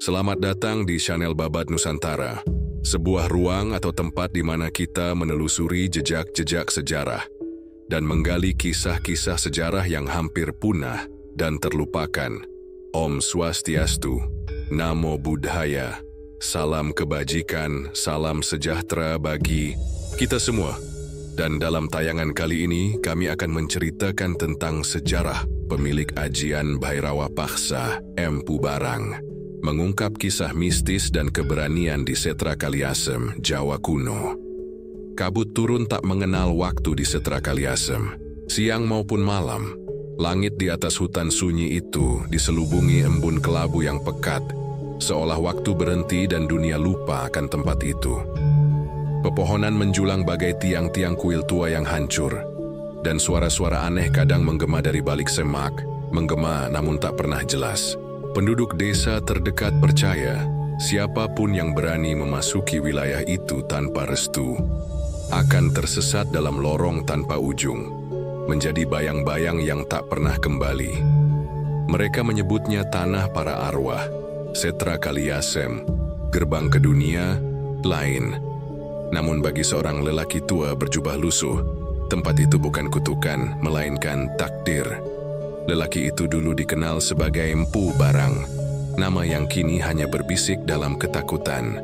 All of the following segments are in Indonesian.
Selamat datang di channel Babat Nusantara, sebuah ruang atau tempat di mana kita menelusuri jejak-jejak sejarah dan menggali kisah-kisah sejarah yang hampir punah dan terlupakan. Om Swastiastu, Namo Buddhaya, salam kebajikan, salam sejahtera bagi kita semua. Dan dalam tayangan kali ini, kami akan menceritakan tentang sejarah pemilik ajian Bhairawa Paksa, Empu Barang, mengungkap kisah mistis dan keberanian di Setra Kaliasem, Jawa kuno. Kabut turun tak mengenal waktu di Setra Kaliasem, siang maupun malam. Langit di atas hutan sunyi itu diselubungi embun kelabu yang pekat, seolah waktu berhenti dan dunia lupa akan tempat itu. Pepohonan menjulang bagai tiang-tiang kuil tua yang hancur, dan suara-suara aneh kadang menggema dari balik semak, menggema namun tak pernah jelas. Penduduk desa terdekat percaya, siapapun yang berani memasuki wilayah itu tanpa restu, akan tersesat dalam lorong tanpa ujung, menjadi bayang-bayang yang tak pernah kembali. Mereka menyebutnya tanah para arwah, Setra Kaliasem, gerbang ke dunia lain. Namun bagi seorang lelaki tua berjubah lusuh, tempat itu bukan kutukan, melainkan takdir. Lelaki itu dulu dikenal sebagai Empu Barang, nama yang kini hanya berbisik dalam ketakutan.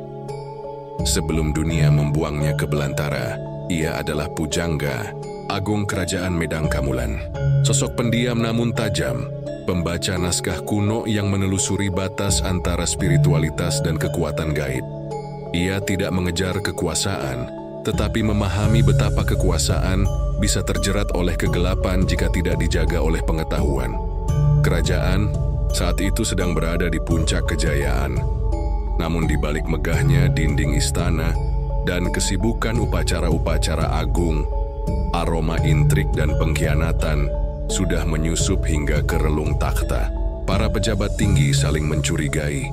Sebelum dunia membuangnya ke belantara, ia adalah pujangga agung kerajaan Medang Kamulan. Sosok pendiam namun tajam, pembaca naskah kuno yang menelusuri batas antara spiritualitas dan kekuatan gaib. Ia tidak mengejar kekuasaan, tetapi memahami betapa kekuasaan bisa terjerat oleh kegelapan jika tidak dijaga oleh pengetahuan. Kerajaan saat itu sedang berada di puncak kejayaan. Namun di balik megahnya dinding istana dan kesibukan upacara-upacara agung, aroma intrik dan pengkhianatan sudah menyusup hingga ke relung takhta. Para pejabat tinggi saling mencurigai,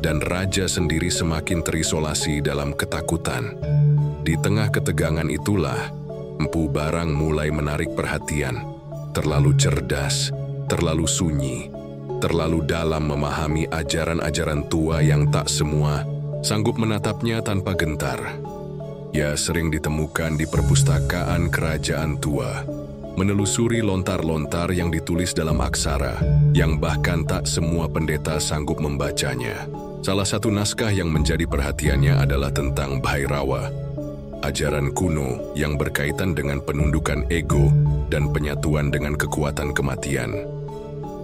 dan raja sendiri semakin terisolasi dalam ketakutan. Di tengah ketegangan itulah, Empu Barang mulai menarik perhatian. Terlalu cerdas, terlalu sunyi, terlalu dalam memahami ajaran-ajaran tua yang tak semua sanggup menatapnya tanpa gentar. Ia sering ditemukan di perpustakaan kerajaan tua, menelusuri lontar-lontar yang ditulis dalam aksara, yang bahkan tak semua pendeta sanggup membacanya. Salah satu naskah yang menjadi perhatiannya adalah tentang Bhairawa, ajaran kuno yang berkaitan dengan penundukan ego dan penyatuan dengan kekuatan kematian.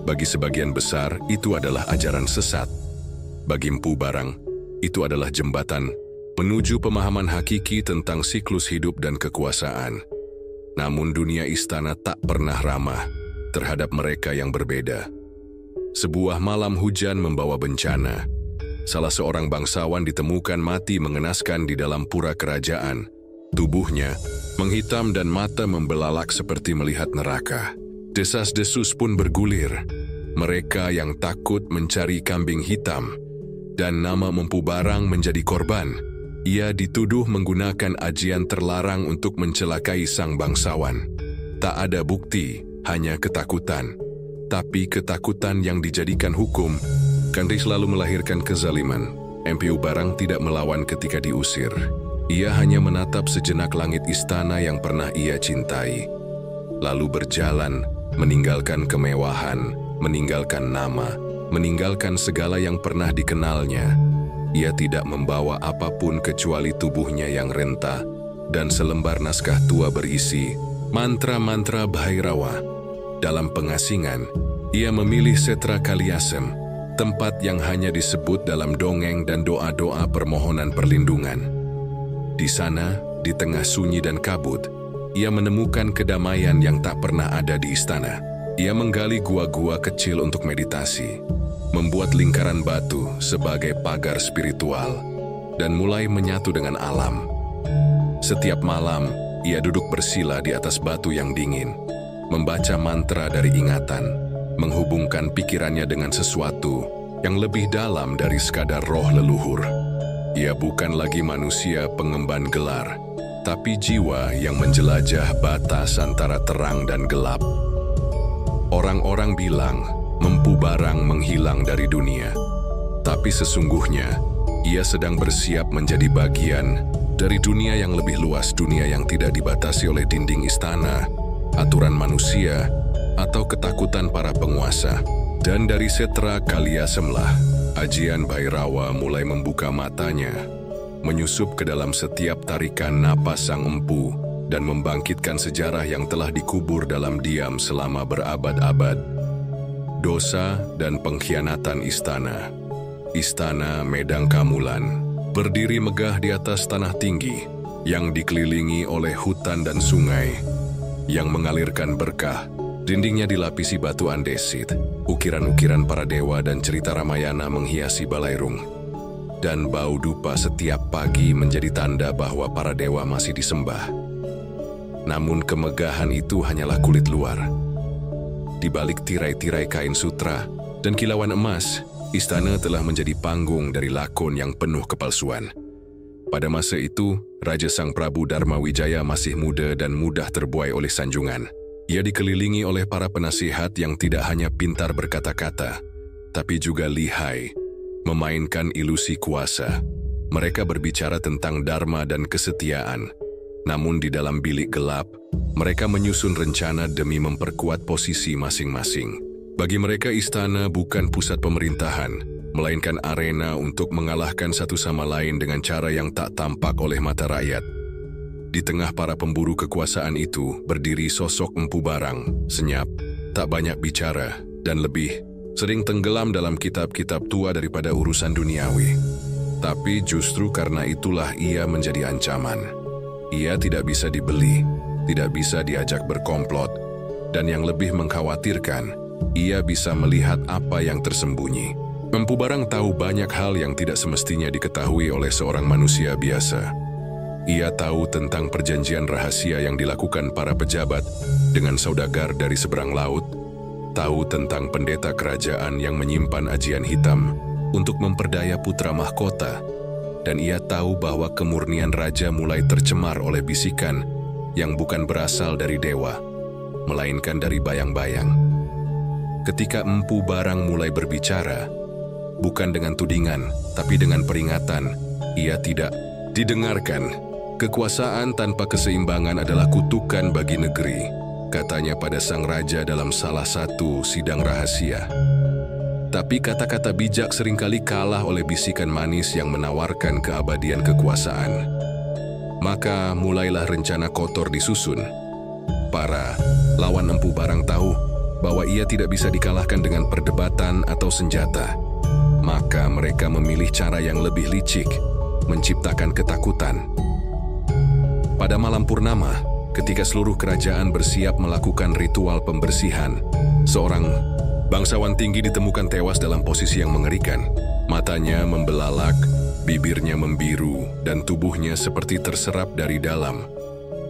Bagi sebagian besar, itu adalah ajaran sesat. Bagi Empu Barang, itu adalah jembatan menuju pemahaman hakiki tentang siklus hidup dan kekuasaan. Namun dunia istana tak pernah ramah terhadap mereka yang berbeda. Sebuah malam hujan membawa bencana. Salah seorang bangsawan ditemukan mati mengenaskan di dalam pura kerajaan. Tubuhnya menghitam dan mata membelalak seperti melihat neraka. Desas-desus pun bergulir. Mereka yang takut mencari kambing hitam, dan nama Empu Barang menjadi korban. Ia dituduh menggunakan ajian terlarang untuk mencelakai sang bangsawan. Tak ada bukti, hanya ketakutan. Tapi ketakutan yang dijadikan hukum, Kandi selalu melahirkan kezaliman. Empu Barang tidak melawan ketika diusir. Ia hanya menatap sejenak langit istana yang pernah ia cintai. Lalu berjalan, meninggalkan kemewahan, meninggalkan nama, meninggalkan segala yang pernah dikenalnya. Ia tidak membawa apapun kecuali tubuhnya yang renta dan selembar naskah tua berisi mantra-mantra Bhairawa. Dalam pengasingan, ia memilih Setra Kaliasem, tempat yang hanya disebut dalam dongeng dan doa-doa permohonan perlindungan. Di sana, di tengah sunyi dan kabut, ia menemukan kedamaian yang tak pernah ada di istana. Ia menggali gua-gua kecil untuk meditasi, membuat lingkaran batu sebagai pagar spiritual, dan mulai menyatu dengan alam. Setiap malam, ia duduk bersila di atas batu yang dingin, membaca mantra dari ingatan, menghubungkan pikirannya dengan sesuatu yang lebih dalam dari sekadar roh leluhur. Ia bukan lagi manusia pengemban gelar, tapi jiwa yang menjelajah batas antara terang dan gelap. Orang-orang bilang Empu Barang menghilang dari dunia. Tapi sesungguhnya, ia sedang bersiap menjadi bagian dari dunia yang lebih luas, dunia yang tidak dibatasi oleh dinding istana, aturan manusia, atau ketakutan para penguasa. Dan dari Setra Kaliasemlah, Ajian Bhairawa mulai membuka matanya, menyusup ke dalam setiap tarikan napas sang empu, dan membangkitkan sejarah yang telah dikubur dalam diam selama berabad-abad. Dosa dan pengkhianatan istana. Istana Medang Kamulan berdiri megah di atas tanah tinggi yang dikelilingi oleh hutan dan sungai yang mengalirkan berkah. Dindingnya dilapisi batu andesit, ukiran-ukiran para dewa dan cerita Ramayana menghiasi balairung. Dan bau dupa setiap pagi menjadi tanda bahwa para dewa masih disembah. Namun kemegahan itu hanyalah kulit luar. Di balik tirai-tirai kain sutra dan kilauan emas, istana telah menjadi panggung dari lakon yang penuh kepalsuan. Pada masa itu, Raja Sang Prabu Dharma Wijaya masih muda dan mudah terbuai oleh sanjungan. Ia dikelilingi oleh para penasihat yang tidak hanya pintar berkata-kata, tapi juga lihai, memainkan ilusi kuasa. Mereka berbicara tentang dharma dan kesetiaan. Namun di dalam bilik gelap, mereka menyusun rencana demi memperkuat posisi masing-masing. Bagi mereka istana bukan pusat pemerintahan, melainkan arena untuk mengalahkan satu sama lain dengan cara yang tak tampak oleh mata rakyat. Di tengah para pemburu kekuasaan itu berdiri sosok Empu Barang, senyap, tak banyak bicara, dan lebih sering tenggelam dalam kitab-kitab tua daripada urusan duniawi. Tapi justru karena itulah ia menjadi ancaman. Ia tidak bisa dibeli, tidak bisa diajak berkomplot, dan yang lebih mengkhawatirkan, ia bisa melihat apa yang tersembunyi. Empu Barang tahu banyak hal yang tidak semestinya diketahui oleh seorang manusia biasa. Ia tahu tentang perjanjian rahasia yang dilakukan para pejabat dengan saudagar dari seberang laut, tahu tentang pendeta kerajaan yang menyimpan ajian hitam untuk memperdaya putra mahkota, dan ia tahu bahwa kemurnian raja mulai tercemar oleh bisikan yang bukan berasal dari dewa, melainkan dari bayang-bayang. Ketika Empu Barang mulai berbicara, bukan dengan tudingan, tapi dengan peringatan, ia tidak didengarkan. Kekuasaan tanpa keseimbangan adalah kutukan bagi negeri, katanya pada sang raja dalam salah satu sidang rahasia. Tapi kata-kata bijak seringkali kalah oleh bisikan manis yang menawarkan keabadian kekuasaan. Maka mulailah rencana kotor disusun. Para lawan Empu Barang tahu bahwa ia tidak bisa dikalahkan dengan perdebatan atau senjata. Maka mereka memilih cara yang lebih licik, menciptakan ketakutan. Pada malam purnama, ketika seluruh kerajaan bersiap melakukan ritual pembersihan, seorang bangsawan tinggi ditemukan tewas dalam posisi yang mengerikan. Matanya membelalak, bibirnya membiru, dan tubuhnya seperti terserap dari dalam.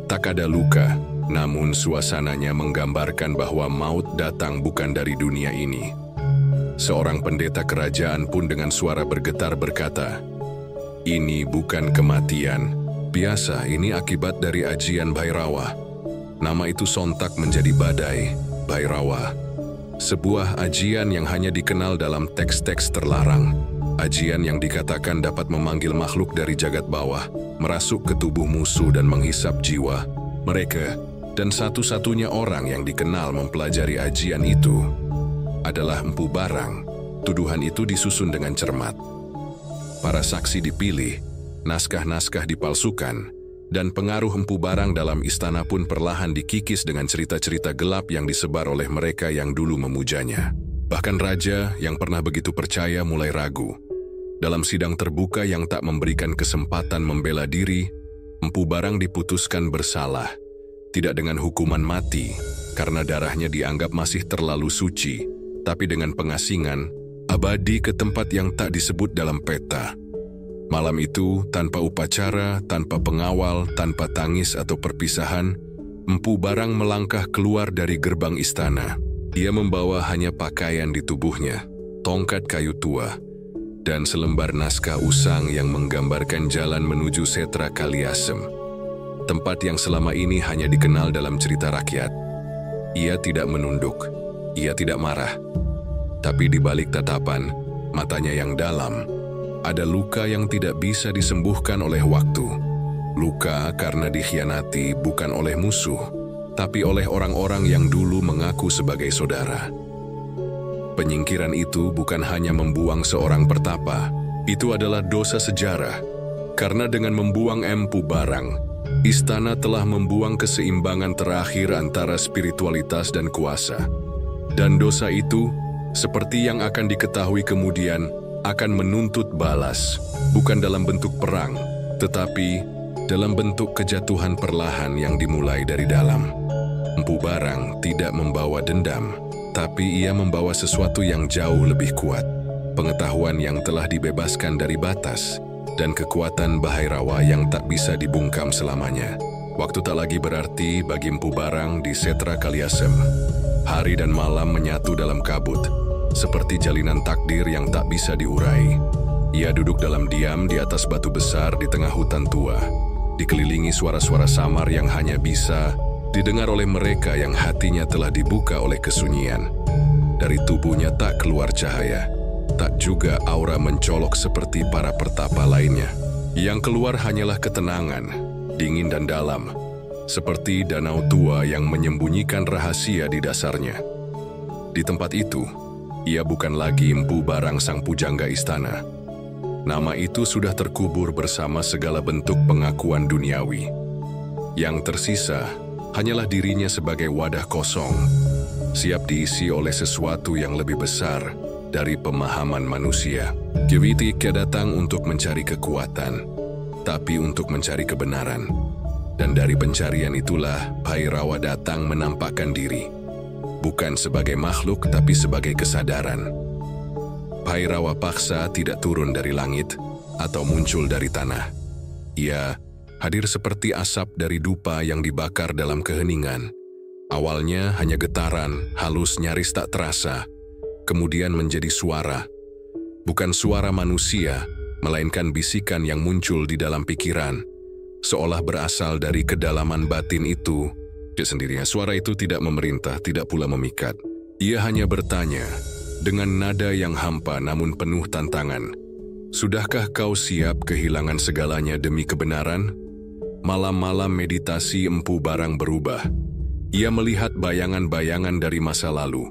Tak ada luka, namun suasananya menggambarkan bahwa maut datang bukan dari dunia ini. Seorang pendeta kerajaan pun dengan suara bergetar berkata, "Ini bukan kematian. Biasa, ini akibat dari ajian Bhairawa." Nama itu sontak menjadi badai, Bhairawa. Sebuah ajian yang hanya dikenal dalam teks-teks terlarang. Ajian yang dikatakan dapat memanggil makhluk dari jagat bawah, merasuk ke tubuh musuh dan menghisap jiwa mereka. Dan satu-satunya orang yang dikenal mempelajari ajian itu adalah Empu Barang. Tuduhan itu disusun dengan cermat. Para saksi dipilih, naskah-naskah dipalsukan, dan pengaruh Empu Barang dalam istana pun perlahan dikikis dengan cerita-cerita gelap yang disebar oleh mereka yang dulu memujanya. Bahkan raja yang pernah begitu percaya mulai ragu. Dalam sidang terbuka yang tak memberikan kesempatan membela diri, Empu Barang diputuskan bersalah, tidak dengan hukuman mati, karena darahnya dianggap masih terlalu suci, tapi dengan pengasingan abadi ke tempat yang tak disebut dalam peta. Malam itu, tanpa upacara, tanpa pengawal, tanpa tangis atau perpisahan, Empu Barang melangkah keluar dari gerbang istana. Ia membawa hanya pakaian di tubuhnya, tongkat kayu tua, dan selembar naskah usang yang menggambarkan jalan menuju Setra Kaliasem, tempat yang selama ini hanya dikenal dalam cerita rakyat. Ia tidak menunduk, ia tidak marah, tapi di balik tatapan, matanya yang dalam. Ada luka yang tidak bisa disembuhkan oleh waktu. Luka karena dikhianati bukan oleh musuh, tapi oleh orang-orang yang dulu mengaku sebagai saudara. Penyingkiran itu bukan hanya membuang seorang pertapa, itu adalah dosa sejarah. Karena dengan membuang Empu Barang, istana telah membuang keseimbangan terakhir antara spiritualitas dan kuasa. Dan dosa itu, seperti yang akan diketahui kemudian, akan menuntut balas, bukan dalam bentuk perang, tetapi dalam bentuk kejatuhan perlahan yang dimulai dari dalam. Empu Barang tidak membawa dendam, tapi ia membawa sesuatu yang jauh lebih kuat. Pengetahuan yang telah dibebaskan dari batas, dan kekuatan Bhairawa yang tak bisa dibungkam selamanya. Waktu tak lagi berarti bagi Empu Barang di Setra Kaliasem. Hari dan malam menyatu dalam kabut, seperti jalinan takdir yang tak bisa diurai. Ia duduk dalam diam di atas batu besar di tengah hutan tua, dikelilingi suara-suara samar yang hanya bisa didengar oleh mereka yang hatinya telah dibuka oleh kesunyian. Dari tubuhnya tak keluar cahaya, tak juga aura mencolok seperti para pertapa lainnya. Yang keluar hanyalah ketenangan, dingin dan dalam, seperti danau tua yang menyembunyikan rahasia di dasarnya. Di tempat itu, ia bukan lagi Empu Barang sang pujangga istana. Nama itu sudah terkubur bersama segala bentuk pengakuan duniawi. Yang tersisa hanyalah dirinya sebagai wadah kosong, siap diisi oleh sesuatu yang lebih besar dari pemahaman manusia. Kiwitika datang untuk mencari kekuatan, tapi untuk mencari kebenaran. Dan dari pencarian itulah Bhairawa datang menampakkan diri, bukan sebagai makhluk tapi sebagai kesadaran. Bhairawa Paksa tidak turun dari langit atau muncul dari tanah. Ia hadir seperti asap dari dupa yang dibakar dalam keheningan. Awalnya hanya getaran, halus nyaris tak terasa, kemudian menjadi suara. Bukan suara manusia, melainkan bisikan yang muncul di dalam pikiran, seolah berasal dari kedalaman batin itu. Sendirinya suara itu tidak memerintah, tidak pula memikat. Ia hanya bertanya, dengan nada yang hampa namun penuh tantangan, "Sudahkah kau siap kehilangan segalanya demi kebenaran?" Malam-malam meditasi Empu Barang berubah. Ia melihat bayangan-bayangan dari masa lalu.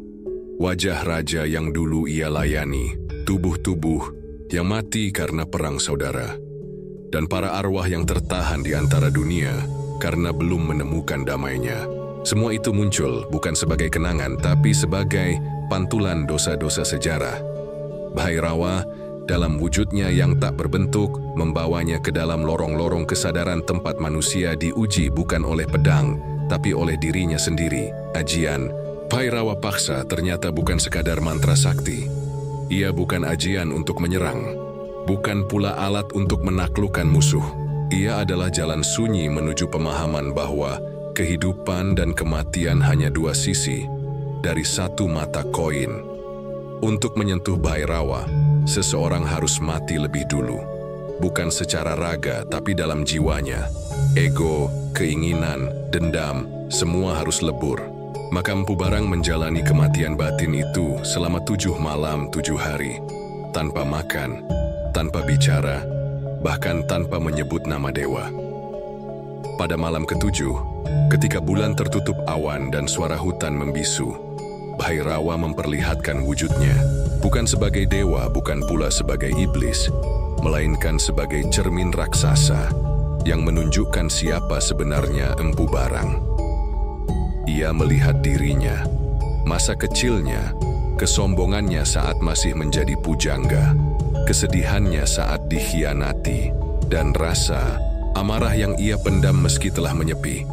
Wajah raja yang dulu ia layani, tubuh-tubuh yang mati karena perang saudara, dan para arwah yang tertahan di antara dunia karena belum menemukan damainya. Semua itu muncul bukan sebagai kenangan, tapi sebagai pantulan dosa-dosa sejarah. Bhairawa dalam wujudnya yang tak berbentuk membawanya ke dalam lorong-lorong kesadaran tempat manusia diuji bukan oleh pedang, tapi oleh dirinya sendiri. Ajian Bhairawa Paksa ternyata bukan sekadar mantra sakti. Ia bukan ajian untuk menyerang, bukan pula alat untuk menaklukkan musuh. Ia adalah jalan sunyi menuju pemahaman bahwa kehidupan dan kematian hanya dua sisi dari satu mata koin. Untuk menyentuh Bhairawa, seseorang harus mati lebih dulu. Bukan secara raga, tapi dalam jiwanya. Ego, keinginan, dendam, semua harus lebur. Maka Empu Barang menjalani kematian batin itu selama 7 malam 7 hari. Tanpa makan, tanpa bicara, bahkan tanpa menyebut nama dewa. Pada malam ketujuh, ketika bulan tertutup awan dan suara hutan membisu, Bhairawa memperlihatkan wujudnya, bukan sebagai dewa, bukan pula sebagai iblis, melainkan sebagai cermin raksasa yang menunjukkan siapa sebenarnya Empu Barang. Ia melihat dirinya, masa kecilnya, kesombongannya saat masih menjadi pujangga, kesedihannya saat dikhianati, dan rasa amarah yang ia pendam meski telah menyepi.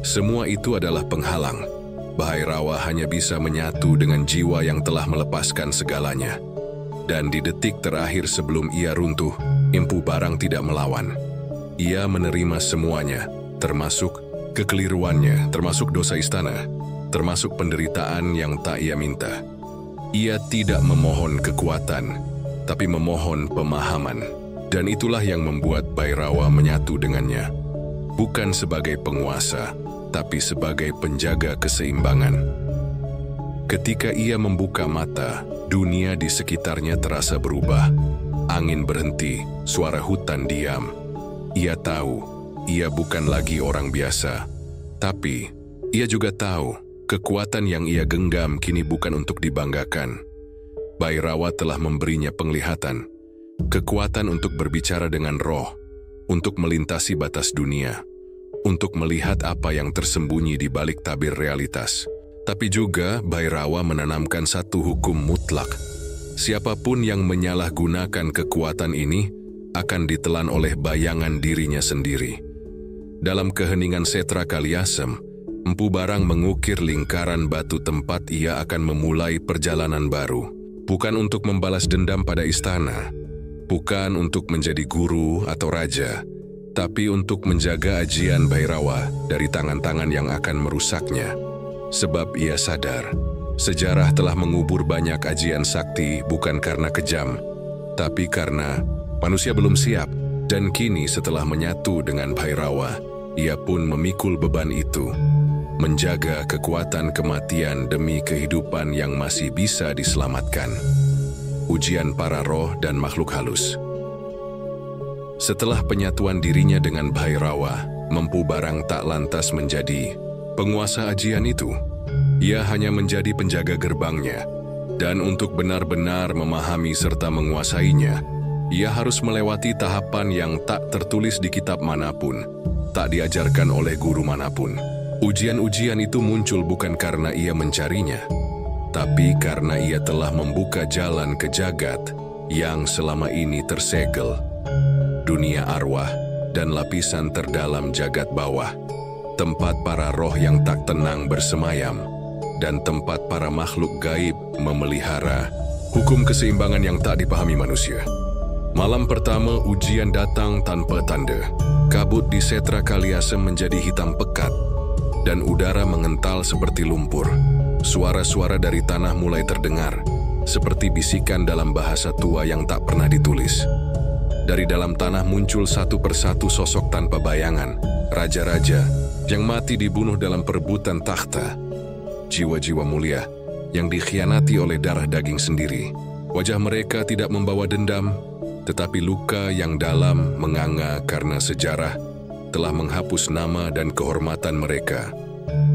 Semua itu adalah penghalang. Bhairawa hanya bisa menyatu dengan jiwa yang telah melepaskan segalanya. Dan di detik terakhir sebelum ia runtuh, Empu Barang tidak melawan. Ia menerima semuanya, termasuk kekeliruannya, termasuk dosa istana, termasuk penderitaan yang tak ia minta. Ia tidak memohon kekuatan, tapi memohon pemahaman. Dan itulah yang membuat Bhairawa menyatu dengannya. Bukan sebagai penguasa, tapi sebagai penjaga keseimbangan. Ketika ia membuka mata, Dunia di sekitarnya terasa berubah. Angin berhenti, suara hutan diam. Ia tahu, ia bukan lagi orang biasa. Tapi, ia juga tahu, kekuatan yang ia genggam kini bukan untuk dibanggakan. Bhairawa telah memberinya penglihatan, kekuatan untuk berbicara dengan roh, untuk melintasi batas dunia, untuk melihat apa yang tersembunyi di balik tabir realitas. Tapi juga Bhairawa menanamkan satu hukum mutlak. Siapapun yang menyalahgunakan kekuatan ini akan ditelan oleh bayangan dirinya sendiri. Dalam keheningan Setra Kaliasem, Empu Barang mengukir lingkaran batu tempat ia akan memulai perjalanan baru. Bukan untuk membalas dendam pada istana, bukan untuk menjadi guru atau raja, tapi untuk menjaga ajian Bhairawa dari tangan-tangan yang akan merusaknya. Sebab ia sadar, sejarah telah mengubur banyak ajian sakti bukan karena kejam, tapi karena manusia belum siap. Dan kini setelah menyatu dengan Bhairawa, ia pun memikul beban itu, menjaga kekuatan kematian demi kehidupan yang masih bisa diselamatkan. Ujian para roh dan makhluk halus. Setelah penyatuan dirinya dengan Bhairawa, Empu Barang tak lantas menjadi penguasa ajian itu. Ia hanya menjadi penjaga gerbangnya, dan untuk benar-benar memahami serta menguasainya, ia harus melewati tahapan yang tak tertulis di kitab manapun, tak diajarkan oleh guru manapun. Ujian-ujian itu muncul bukan karena ia mencarinya, tapi karena ia telah membuka jalan ke jagat yang selama ini tersegel. Dunia arwah dan lapisan terdalam jagat bawah. Tempat para roh yang tak tenang bersemayam, dan tempat para makhluk gaib memelihara hukum keseimbangan yang tak dipahami manusia. Malam pertama ujian datang tanpa tanda. Kabut di Setra Kaliasem menjadi hitam pekat, dan udara mengental seperti lumpur. Suara-suara dari tanah mulai terdengar, seperti bisikan dalam bahasa tua yang tak pernah ditulis. Dari dalam tanah muncul satu persatu sosok tanpa bayangan, raja-raja yang mati dibunuh dalam perebutan takhta. Jiwa-jiwa mulia yang dikhianati oleh darah daging sendiri. Wajah mereka tidak membawa dendam, tetapi luka yang dalam menganga karena sejarah telah menghapus nama dan kehormatan mereka.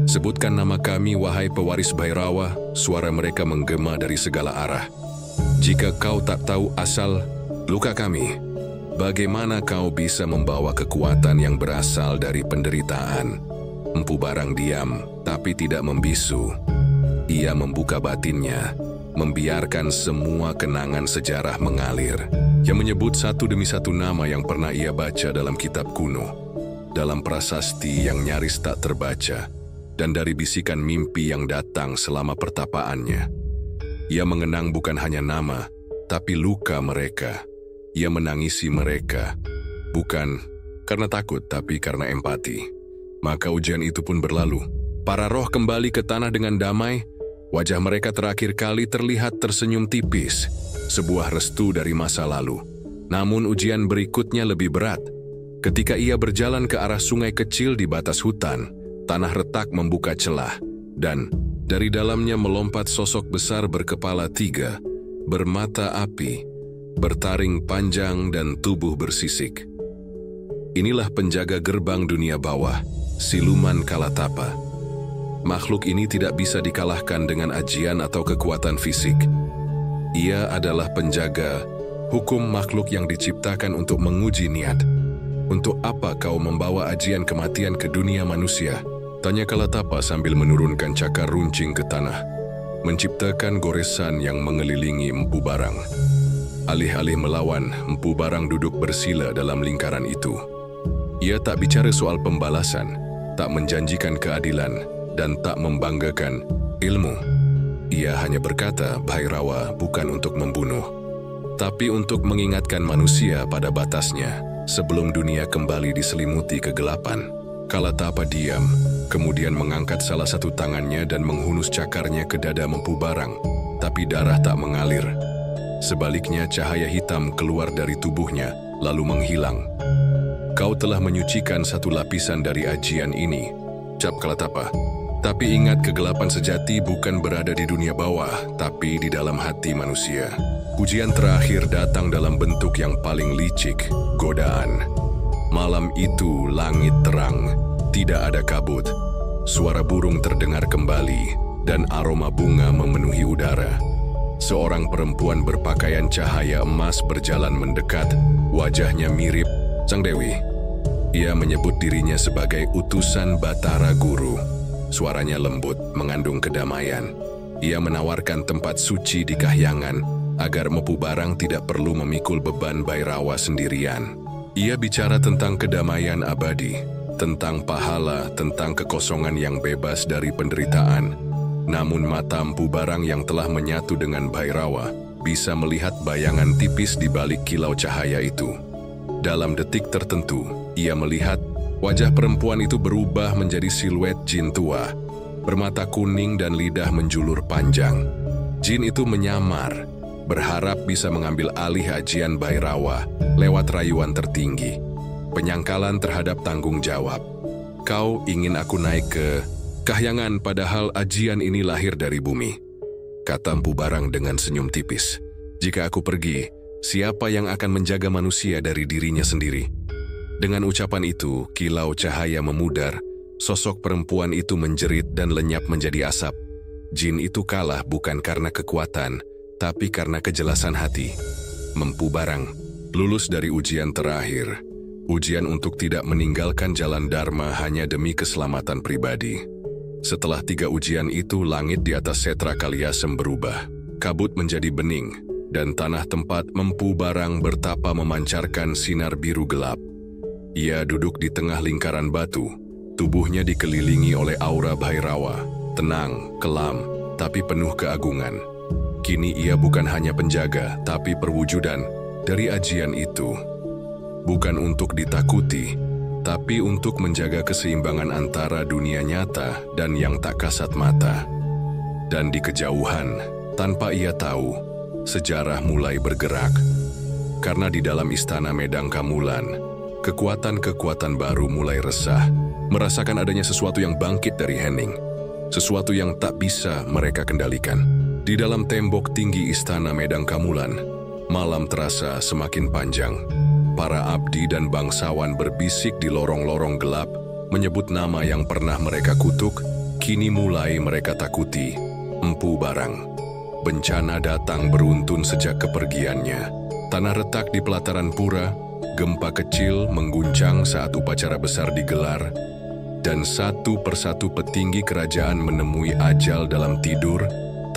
Sebutkan nama kami, wahai pewaris Bhairawa, suara mereka menggema dari segala arah. Jika kau tak tahu asal luka kami, bagaimana kau bisa membawa kekuatan yang berasal dari penderitaan? Empu Barang diam, tapi tidak membisu. Ia membuka batinnya, membiarkan semua kenangan sejarah mengalir. Yang menyebut satu demi satu nama yang pernah ia baca dalam kitab kuno, dalam prasasti yang nyaris tak terbaca, dan dari bisikan mimpi yang datang selama pertapaannya. Ia mengenang bukan hanya nama, tapi luka mereka. Ia menangisi mereka, bukan karena takut, tapi karena empati. Maka ujian itu pun berlalu. Para roh kembali ke tanah dengan damai. Wajah mereka terakhir kali terlihat tersenyum tipis, sebuah restu dari masa lalu. Namun ujian berikutnya lebih berat. Ketika ia berjalan ke arah sungai kecil di batas hutan, tanah retak membuka celah, dan dari dalamnya melompat sosok besar berkepala 3, bermata api, bertaring panjang dan tubuh bersisik. Inilah penjaga gerbang dunia bawah, Siluman Kalatapa. Makhluk ini tidak bisa dikalahkan dengan ajian atau kekuatan fisik. Ia adalah penjaga hukum makhluk yang diciptakan untuk menguji niat. Untuk apa kau membawa ajian kematian ke dunia manusia? Tanya Kalatapa sambil menurunkan cakar runcing ke tanah, menciptakan goresan yang mengelilingi Empu Barang. Alih-alih melawan, Empu Barang duduk bersila dalam lingkaran itu. Ia tak bicara soal pembalasan, tak menjanjikan keadilan, dan tak membanggakan ilmu. Ia hanya berkata Bhairawa bukan untuk membunuh, tapi untuk mengingatkan manusia pada batasnya sebelum dunia kembali diselimuti kegelapan. Kalatapa diam, kemudian mengangkat salah satu tangannya dan menghunus cakarnya ke dada Empu Barang, tapi darah tak mengalir. Sebaliknya cahaya hitam keluar dari tubuhnya, lalu menghilang. Kau telah menyucikan satu lapisan dari ajian ini, ucap Kalatapa. Tapi ingat, kegelapan sejati bukan berada di dunia bawah, tapi di dalam hati manusia. Ujian terakhir datang dalam bentuk yang paling licik, godaan. Malam itu langit terang, tidak ada kabut. Suara burung terdengar kembali, dan aroma bunga memenuhi udara. Seorang perempuan berpakaian cahaya emas berjalan mendekat, wajahnya mirip Sang Dewi. Ia menyebut dirinya sebagai utusan Batara Guru. Suaranya lembut, mengandung kedamaian. Ia menawarkan tempat suci di Kahyangan, agar Mpu Barang tidak perlu memikul beban Bhairawa sendirian. Ia bicara tentang kedamaian abadi, tentang pahala, tentang kekosongan yang bebas dari penderitaan. Namun mata Mpu Barang yang telah menyatu dengan Bhairawa bisa melihat bayangan tipis di balik kilau cahaya itu. Dalam detik tertentu, ia melihat wajah perempuan itu berubah menjadi siluet jin tua, bermata kuning dan lidah menjulur panjang. Jin itu menyamar, berharap bisa mengambil alih ajian Bhairawa lewat rayuan tertinggi, penyangkalan terhadap tanggung jawab. Kau ingin aku naik ke Kahyangan padahal ajian ini lahir dari bumi, kata Mpu Barang dengan senyum tipis. Jika aku pergi, siapa yang akan menjaga manusia dari dirinya sendiri? Dengan ucapan itu, kilau cahaya memudar, sosok perempuan itu menjerit dan lenyap menjadi asap. Jin itu kalah bukan karena kekuatan, tapi karena kejelasan hati. Mpu Barang lulus dari ujian terakhir, ujian untuk tidak meninggalkan jalan Dharma hanya demi keselamatan pribadi. Setelah 3 ujian itu, langit di atas Setra Kaliasem berubah. Kabut menjadi bening, dan tanah tempat Mpu Barang bertapa memancarkan sinar biru gelap. Ia duduk di tengah lingkaran batu, tubuhnya dikelilingi oleh aura Bhairawa, tenang, kelam, tapi penuh keagungan. Kini ia bukan hanya penjaga, tapi perwujudan dari ajian itu. Bukan untuk ditakuti, tapi untuk menjaga keseimbangan antara dunia nyata dan yang tak kasat mata. Dan di kejauhan, tanpa ia tahu, sejarah mulai bergerak. Karena di dalam istana Medang Kamulan, kekuatan-kekuatan baru mulai resah, merasakan adanya sesuatu yang bangkit dari hening, sesuatu yang tak bisa mereka kendalikan. Di dalam tembok tinggi istana Medang Kamulan, malam terasa semakin panjang. Para abdi dan bangsawan berbisik di lorong-lorong gelap, menyebut nama yang pernah mereka kutuk, kini mulai mereka takuti, Mpu Barang. Bencana datang beruntun sejak kepergiannya. Tanah retak di pelataran pura, gempa kecil mengguncang saat upacara besar digelar, dan satu persatu petinggi kerajaan menemui ajal dalam tidur,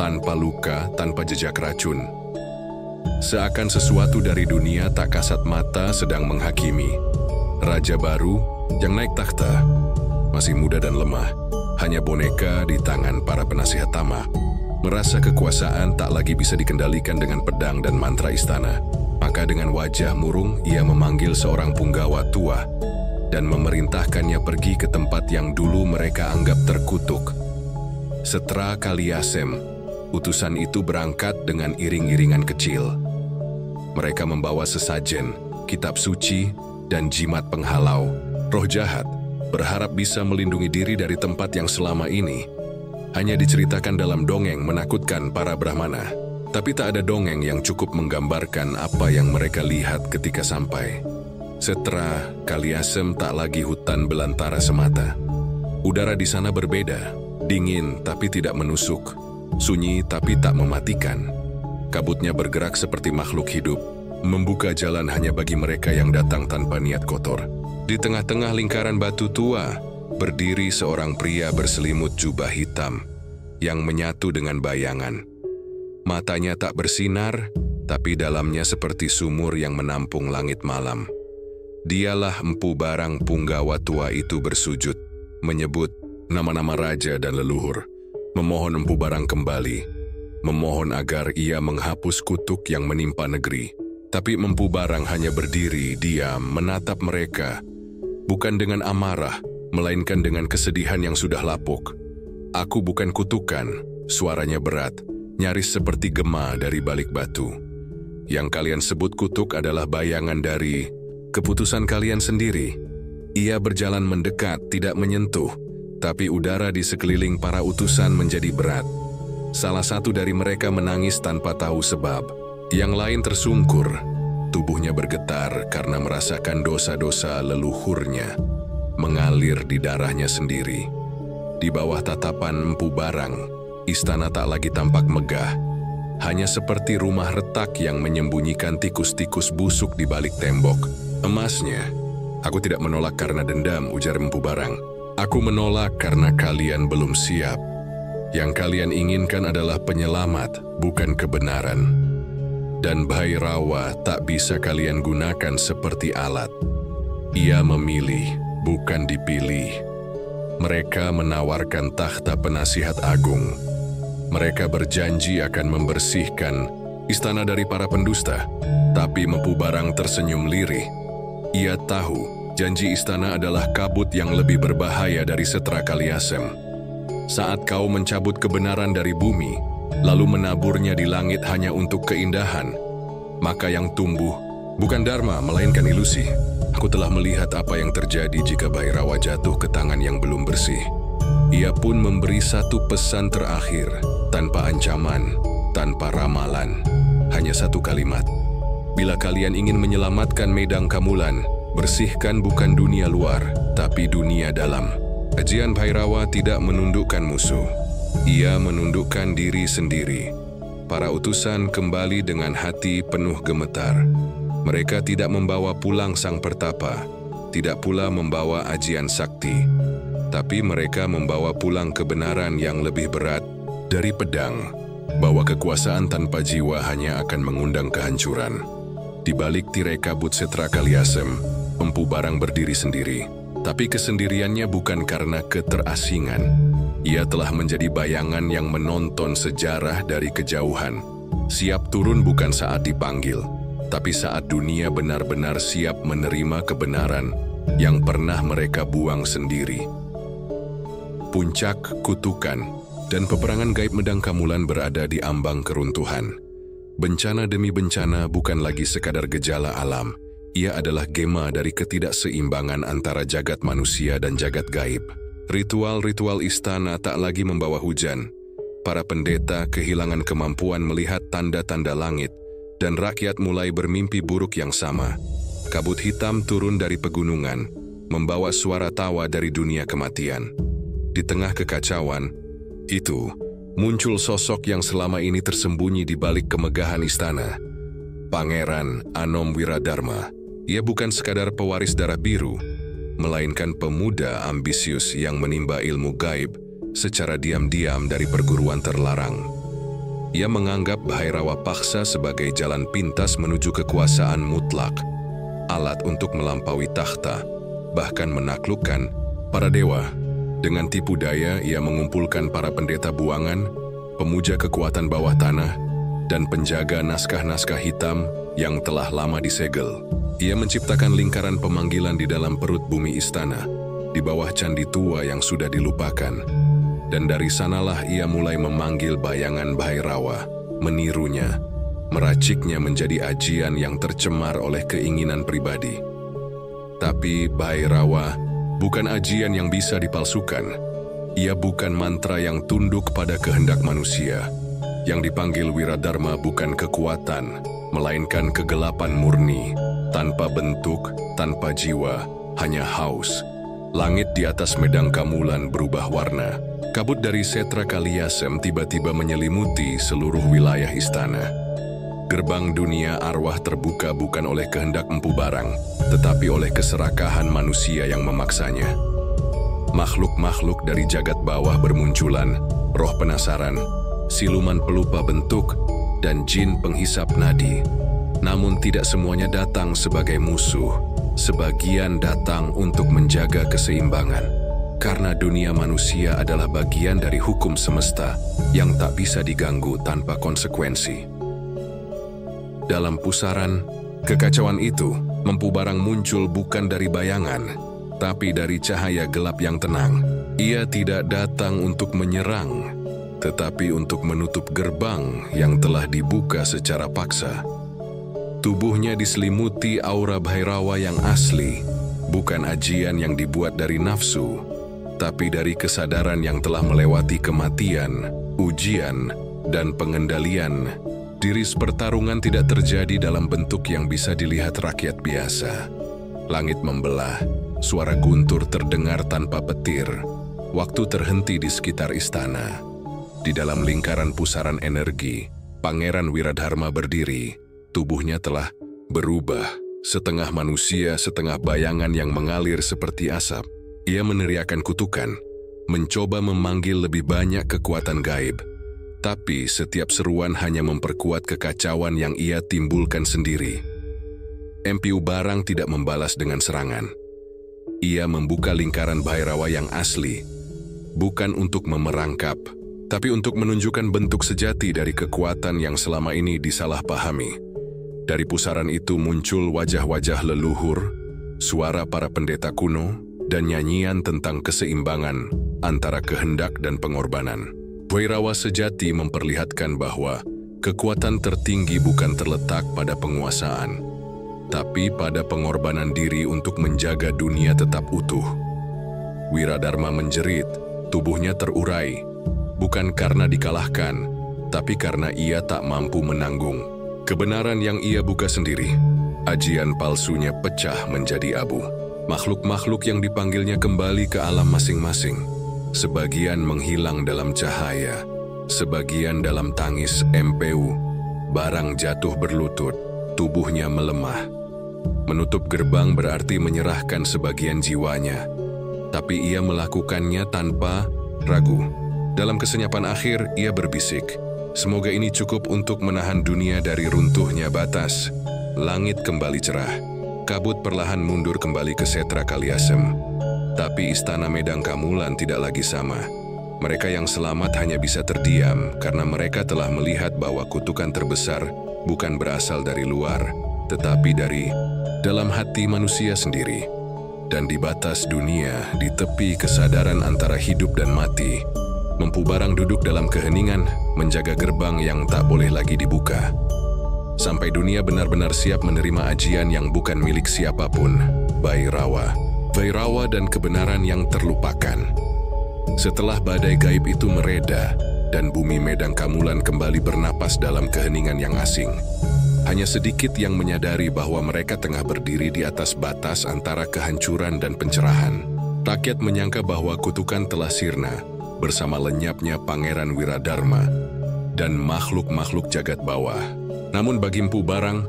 tanpa luka, tanpa jejak racun. Seakan sesuatu dari dunia tak kasat mata sedang menghakimi. Raja baru yang naik takhta, masih muda dan lemah, hanya boneka di tangan para penasihat tama. Merasa kekuasaan tak lagi bisa dikendalikan dengan pedang dan mantra istana. Maka dengan wajah murung ia memanggil seorang punggawa tua dan memerintahkannya pergi ke tempat yang dulu mereka anggap terkutuk. Setra Kaliasem, utusan itu berangkat dengan iring-iringan kecil. Mereka membawa sesajen, kitab suci, dan jimat penghalau. Roh jahat berharap bisa melindungi diri dari tempat yang selama ini hanya diceritakan dalam dongeng menakutkan para Brahmana. Tapi tak ada dongeng yang cukup menggambarkan apa yang mereka lihat ketika sampai. Setra Kaliasem tak lagi hutan belantara semata. Udara di sana berbeda, dingin tapi tidak menusuk, sunyi tapi tak mematikan. Kabutnya bergerak seperti makhluk hidup, membuka jalan hanya bagi mereka yang datang tanpa niat kotor. Di tengah-tengah lingkaran batu tua, berdiri seorang pria berselimut jubah hitam yang menyatu dengan bayangan. Matanya tak bersinar, tapi dalamnya seperti sumur yang menampung langit malam. Dialah Mpu Barang punggawa tua itu bersujud, menyebut nama-nama raja dan leluhur, memohon Mpu Barang kembali, memohon agar ia menghapus kutuk yang menimpa negeri. Tapi Mpu Barang hanya berdiri, diam, menatap mereka, bukan dengan amarah, melainkan dengan kesedihan yang sudah lapuk. Aku bukan kutukan, suaranya berat, nyaris seperti gema dari balik batu. Yang kalian sebut kutuk adalah bayangan dari keputusan kalian sendiri. Ia berjalan mendekat, tidak menyentuh, Tapi udara di sekeliling para utusan menjadi berat. Salah satu dari mereka menangis tanpa tahu sebab. Yang lain tersungkur. Tubuhnya bergetar karena merasakan dosa-dosa leluhurnya mengalir di darahnya sendiri. Di bawah tatapan Empu Barang, istana tak lagi tampak megah. Hanya seperti rumah retak yang menyembunyikan tikus-tikus busuk di balik tembok. Emasnya, aku tidak menolak karena dendam, ujar Empu Barang. Aku menolak karena kalian belum siap. Yang kalian inginkan adalah penyelamat, bukan kebenaran. Dan Bhairawa tak bisa kalian gunakan seperti alat. Ia memilih, bukan dipilih. Mereka menawarkan takhta penasihat agung. Mereka berjanji akan membersihkan istana dari para pendusta. Tapi Empu Barang tersenyum lirih. Ia tahu janji istana adalah kabut yang lebih berbahaya dari Setra Kaliasem. Saat kau mencabut kebenaran dari bumi, lalu menaburnya di langit hanya untuk keindahan, maka yang tumbuh bukan dharma melainkan ilusi. Aku telah melihat apa yang terjadi jika Bhairawa jatuh ke tangan yang belum bersih. Ia pun memberi satu pesan terakhir, tanpa ancaman, tanpa ramalan. Hanya satu kalimat. Bila kalian ingin menyelamatkan Medang Kamulan, bersihkan bukan dunia luar, tapi dunia dalam. Ajian Bhairawa tidak menundukkan musuh. Ia menundukkan diri sendiri. Para utusan kembali dengan hati penuh gemetar. Mereka tidak membawa pulang sang pertapa, tidak pula membawa ajian sakti. Tapi mereka membawa pulang kebenaran yang lebih berat dari pedang, bahwa kekuasaan tanpa jiwa hanya akan mengundang kehancuran. Di balik tirai kabut Setra Kaliasem, Empu Barang berdiri sendiri. Tapi kesendiriannya bukan karena keterasingan. Ia telah menjadi bayangan yang menonton sejarah dari kejauhan. Siap turun bukan saat dipanggil, tapi saat dunia benar-benar siap menerima kebenaran yang pernah mereka buang sendiri. Puncak kutukan dan peperangan gaib Medang Kamulan berada di ambang keruntuhan. Bencana demi bencana bukan lagi sekadar gejala alam. Ia adalah gema dari ketidakseimbangan antara jagat manusia dan jagat gaib. Ritual-ritual istana tak lagi membawa hujan. Para pendeta kehilangan kemampuan melihat tanda-tanda langit, dan rakyat mulai bermimpi buruk yang sama. Kabut hitam turun dari pegunungan, membawa suara tawa dari dunia kematian. Di tengah kekacauan itu, muncul sosok yang selama ini tersembunyi di balik kemegahan istana. Pangeran Anom Wiradharma. Ia bukan sekadar pewaris darah biru, melainkan pemuda ambisius yang menimba ilmu gaib secara diam-diam dari perguruan terlarang. Ia menganggap Bhairawa Paksa sebagai jalan pintas menuju kekuasaan mutlak, alat untuk melampaui takhta, bahkan menaklukkan para dewa. Dengan tipu daya, ia mengumpulkan para pendeta buangan, pemuja kekuatan bawah tanah, dan penjaga naskah-naskah hitam yang telah lama disegel. Ia menciptakan lingkaran pemanggilan di dalam perut bumi istana, di bawah candi tua yang sudah dilupakan. Dan dari sanalah ia mulai memanggil bayangan Bhairawa, menirunya, meraciknya menjadi ajian yang tercemar oleh keinginan pribadi. Tapi Bhairawa bukan ajian yang bisa dipalsukan. Ia bukan mantra yang tunduk pada kehendak manusia. Yang dipanggil Wiradharma bukan kekuatan, melainkan kegelapan murni, tanpa bentuk, tanpa jiwa, hanya haus. Langit di atas Medang Kamulan berubah warna. Kabut dari Setra Kaliasem tiba-tiba menyelimuti seluruh wilayah istana. Gerbang dunia arwah terbuka bukan oleh kehendak Empu Barang, tetapi oleh keserakahan manusia yang memaksanya. Makhluk-makhluk dari jagat bawah bermunculan, roh penasaran, siluman pelupa bentuk, dan jin penghisap nadi. Namun tidak semuanya datang sebagai musuh. Sebagian datang untuk menjaga keseimbangan. Karena dunia manusia adalah bagian dari hukum semesta yang tak bisa diganggu tanpa konsekuensi. Dalam pusaran kekacauan itu, Empu Barang muncul bukan dari bayangan, tapi dari cahaya gelap yang tenang. Ia tidak datang untuk menyerang, tetapi untuk menutup gerbang yang telah dibuka secara paksa. Tubuhnya diselimuti aura Bhairawa yang asli, bukan ajian yang dibuat dari nafsu. tetapi dari kesadaran yang telah melewati kematian, ujian, dan pengendalian. Diris pertarungan tidak terjadi dalam bentuk yang bisa dilihat rakyat biasa. Langit membelah, suara guntur terdengar tanpa petir. Waktu terhenti di sekitar istana. Di dalam lingkaran pusaran energi, Pangeran Wiradharma berdiri. Tubuhnya telah berubah, setengah manusia, setengah bayangan yang mengalir seperti asap. Ia meneriakkan kutukan, mencoba memanggil lebih banyak kekuatan gaib. Tapi setiap seruan hanya memperkuat kekacauan yang ia timbulkan sendiri. Empu Barang tidak membalas dengan serangan. Ia membuka lingkaran Bhairawa yang asli, bukan untuk memerangkap, tapi untuk menunjukkan bentuk sejati dari kekuatan yang selama ini disalahpahami. Dari pusaran itu muncul wajah-wajah leluhur, suara para pendeta kuno, dan nyanyian tentang keseimbangan antara kehendak dan pengorbanan. Bhairawa sejati memperlihatkan bahwa kekuatan tertinggi bukan terletak pada penguasaan, tapi pada pengorbanan diri untuk menjaga dunia tetap utuh. Wiradharma menjerit, tubuhnya terurai, bukan karena dikalahkan, tapi karena ia tak mampu menanggung kebenaran yang ia buka sendiri. Ajian palsunya pecah menjadi abu. Makhluk-makhluk yang dipanggilnya kembali ke alam masing-masing. Sebagian menghilang dalam cahaya, sebagian dalam tangis Empu Barang jatuh berlutut, tubuhnya melemah. Menutup gerbang berarti menyerahkan sebagian jiwanya, tapi ia melakukannya tanpa ragu. Dalam kesenyapan akhir, ia berbisik, semoga ini cukup untuk menahan dunia dari runtuhnya batas. Langit kembali cerah, kabut perlahan mundur kembali ke Setra Kaliasem. Tapi istana Medang Kamulan tidak lagi sama. Mereka yang selamat hanya bisa terdiam karena mereka telah melihat bahwa kutukan terbesar bukan berasal dari luar, tetapi dari dalam hati manusia sendiri. Dan di batas dunia, di tepi kesadaran antara hidup dan mati, Empu Barang duduk dalam keheningan, menjaga gerbang yang tak boleh lagi dibuka. Sampai dunia benar-benar siap menerima ajian yang bukan milik siapapun, Bhairawa dan kebenaran yang terlupakan. Setelah badai gaib itu mereda, dan bumi Medang Kamulan kembali bernapas dalam keheningan yang asing, hanya sedikit yang menyadari bahwa mereka tengah berdiri di atas batas antara kehancuran dan pencerahan. Rakyat menyangka bahwa kutukan telah sirna, bersama lenyapnya Pangeran Wiradharma dan makhluk-makhluk jagat bawah. Namun bagi Empu Barang,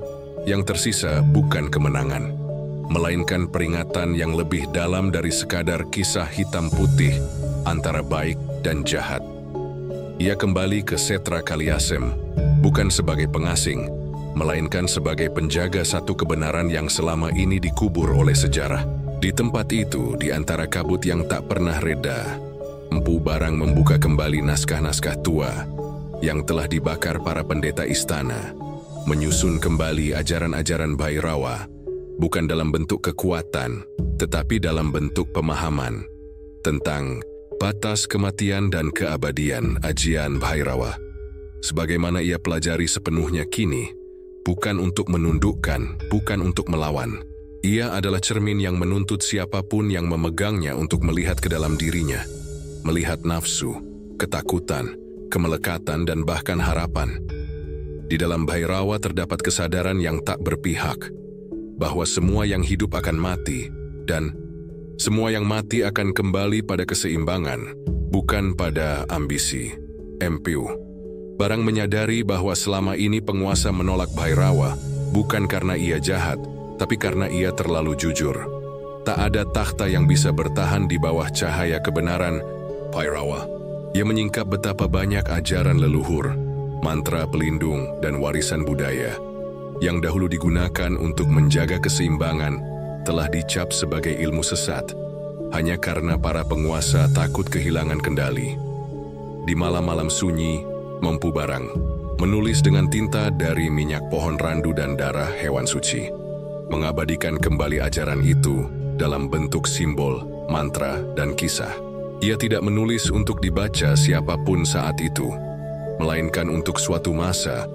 yang tersisa bukan kemenangan, melainkan peringatan yang lebih dalam dari sekadar kisah hitam putih antara baik dan jahat. Ia kembali ke Setra Kaliasem, bukan sebagai pengasing, melainkan sebagai penjaga satu kebenaran yang selama ini dikubur oleh sejarah. Di tempat itu, di antara kabut yang tak pernah reda, Empu Barang membuka kembali naskah-naskah tua yang telah dibakar para pendeta istana, menyusun kembali ajaran-ajaran Bhairawa, bukan dalam bentuk kekuatan, tetapi dalam bentuk pemahaman tentang batas kematian dan keabadian ajian Bhairawa. Sebagaimana ia pelajari sepenuhnya kini, bukan untuk menundukkan, bukan untuk melawan. Ia adalah cermin yang menuntut siapapun yang memegangnya untuk melihat ke dalam dirinya, melihat nafsu, ketakutan, kemelekatan, dan bahkan harapan. Di dalam Bhairawa terdapat kesadaran yang tak berpihak, bahwa semua yang hidup akan mati, dan semua yang mati akan kembali pada keseimbangan, bukan pada ambisi. Empu Barang menyadari bahwa selama ini penguasa menolak Bhairawa, bukan karena ia jahat, tapi karena ia terlalu jujur. Tak ada takhta yang bisa bertahan di bawah cahaya kebenaran Bhairawa. Ia menyingkap betapa banyak ajaran leluhur, mantra pelindung, dan warisan budaya yang dahulu digunakan untuk menjaga keseimbangan telah dicap sebagai ilmu sesat, hanya karena para penguasa takut kehilangan kendali. Di malam-malam sunyi, Empu Barang menulis dengan tinta dari minyak pohon randu dan darah hewan suci, mengabadikan kembali ajaran itu dalam bentuk simbol, mantra, dan kisah. Ia tidak menulis untuk dibaca siapapun saat itu, melainkan untuk suatu masa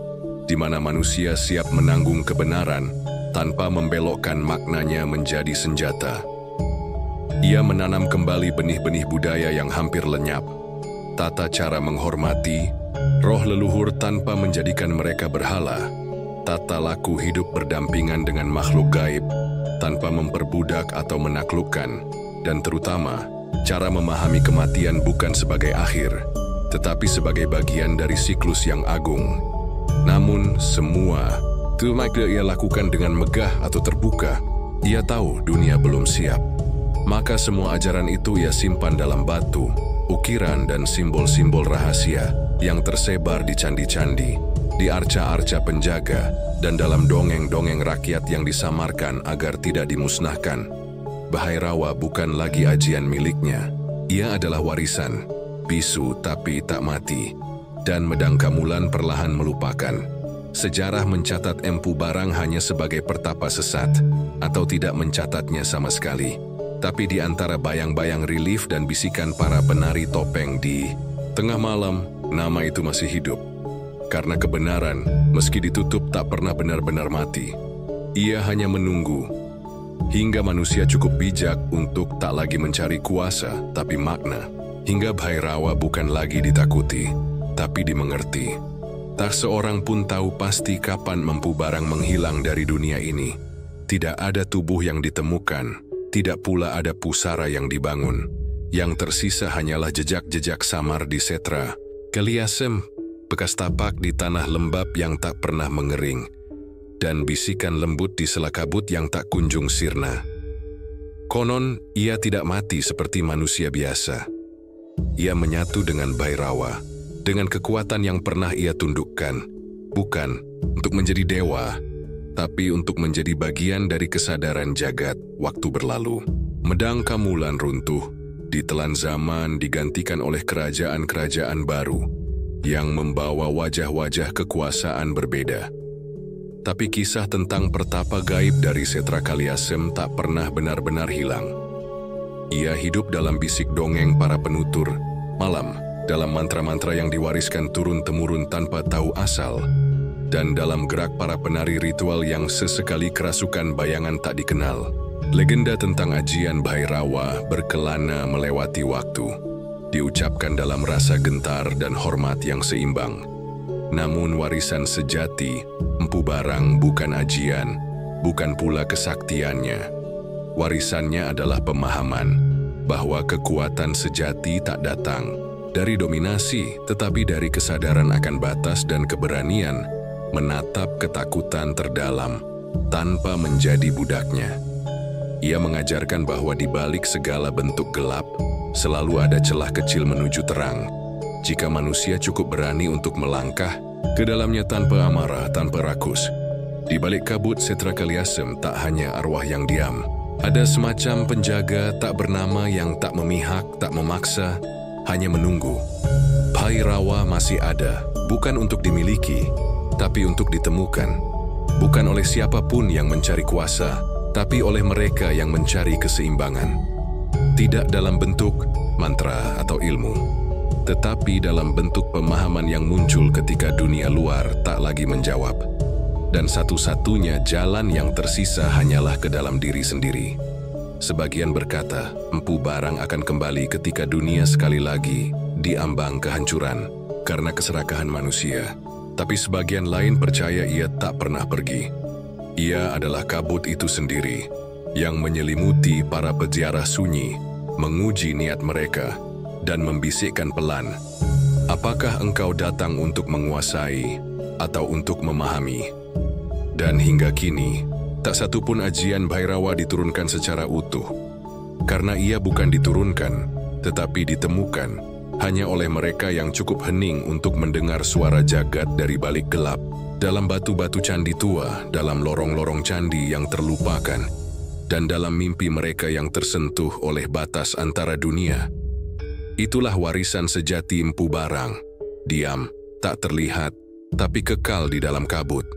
di mana manusia siap menanggung kebenaran tanpa membelokkan maknanya menjadi senjata. Ia menanam kembali benih-benih budaya yang hampir lenyap, tata cara menghormati roh leluhur tanpa menjadikan mereka berhala, tata laku hidup berdampingan dengan makhluk gaib tanpa memperbudak atau menaklukkan, dan terutama cara memahami kematian bukan sebagai akhir, tetapi sebagai bagian dari siklus yang agung. Namun semua itu ia lakukan dengan megah atau terbuka. Ia tahu dunia belum siap. Maka semua ajaran itu ia simpan dalam batu, ukiran dan simbol-simbol rahasia yang tersebar di candi-candi, di arca-arca penjaga, dan dalam dongeng-dongeng rakyat yang disamarkan agar tidak dimusnahkan. Bhairawa bukan lagi ajian miliknya. Ia adalah warisan, bisu tapi tak mati, dan Medang Kamulan perlahan melupakan. Sejarah mencatat Empu Barang hanya sebagai pertapa sesat, atau tidak mencatatnya sama sekali. Tapi di antara bayang-bayang relief dan bisikan para penari topeng di tengah malam, nama itu masih hidup. Karena kebenaran, meski ditutup tak pernah benar-benar mati. Ia hanya menunggu, hingga manusia cukup bijak untuk tak lagi mencari kuasa, tapi makna. Hingga Bhairawa bukan lagi ditakuti, tapi dimengerti. Tak seorang pun tahu pasti kapan Empu Barang menghilang dari dunia ini. Tidak ada tubuh yang ditemukan. Tidak pula ada pusara yang dibangun. Yang tersisa hanyalah jejak-jejak samar di Setra Kaliasem, bekas tapak di tanah lembab yang tak pernah mengering, dan bisikan lembut di sela kabut yang tak kunjung sirna. Konon, ia tidak mati seperti manusia biasa. Ia menyatu dengan Bhairawa, dengan kekuatan yang pernah ia tundukkan, bukan untuk menjadi dewa, tapi untuk menjadi bagian dari kesadaran jagat waktu berlalu. Medang Kamulan runtuh, ditelan zaman digantikan oleh kerajaan-kerajaan baru yang membawa wajah-wajah kekuasaan berbeda. Tapi kisah tentang pertapa gaib dari Setra Kaliasem tak pernah benar-benar hilang. Ia hidup dalam bisik dongeng para penutur malam, dalam mantra-mantra yang diwariskan turun-temurun tanpa tahu asal, dan dalam gerak para penari ritual yang sesekali kerasukan bayangan tak dikenal. Legenda tentang ajian Bhairawa berkelana melewati waktu, diucapkan dalam rasa gentar dan hormat yang seimbang. Namun warisan sejati Empu Barang bukan ajian, bukan pula kesaktiannya. Warisannya adalah pemahaman bahwa kekuatan sejati tak datang dari dominasi, tetapi dari kesadaran akan batas dan keberanian menatap ketakutan terdalam tanpa menjadi budaknya. Ia mengajarkan bahwa di balik segala bentuk gelap selalu ada celah kecil menuju terang. Jika manusia cukup berani untuk melangkah ke dalamnya tanpa amarah, tanpa rakus. Di balik kabut Setra Kaliasem tak hanya arwah yang diam. Ada semacam penjaga tak bernama yang tak memihak, tak memaksa, hanya menunggu. Bhairawa masih ada, bukan untuk dimiliki, tapi untuk ditemukan. Bukan oleh siapapun yang mencari kuasa, tapi oleh mereka yang mencari keseimbangan. Tidak dalam bentuk mantra atau ilmu, tetapi dalam bentuk pemahaman yang muncul ketika dunia luar tak lagi menjawab. Dan satu-satunya jalan yang tersisa hanyalah ke dalam diri sendiri. Sebagian berkata, Empu Barang akan kembali ketika dunia sekali lagi diambang kehancuran karena keserakahan manusia. Tapi sebagian lain percaya ia tak pernah pergi. Ia adalah kabut itu sendiri yang menyelimuti para peziarah sunyi, menguji niat mereka, dan membisikkan pelan, apakah engkau datang untuk menguasai atau untuk memahami? Dan hingga kini, tak satu pun ajian Bhairawa diturunkan secara utuh. Karena ia bukan diturunkan, tetapi ditemukan hanya oleh mereka yang cukup hening untuk mendengar suara jagat dari balik gelap, dalam batu-batu candi tua, dalam lorong-lorong candi yang terlupakan, dan dalam mimpi mereka yang tersentuh oleh batas antara dunia. Itulah warisan sejati Empu Barang, diam, tak terlihat, tapi kekal di dalam kabut.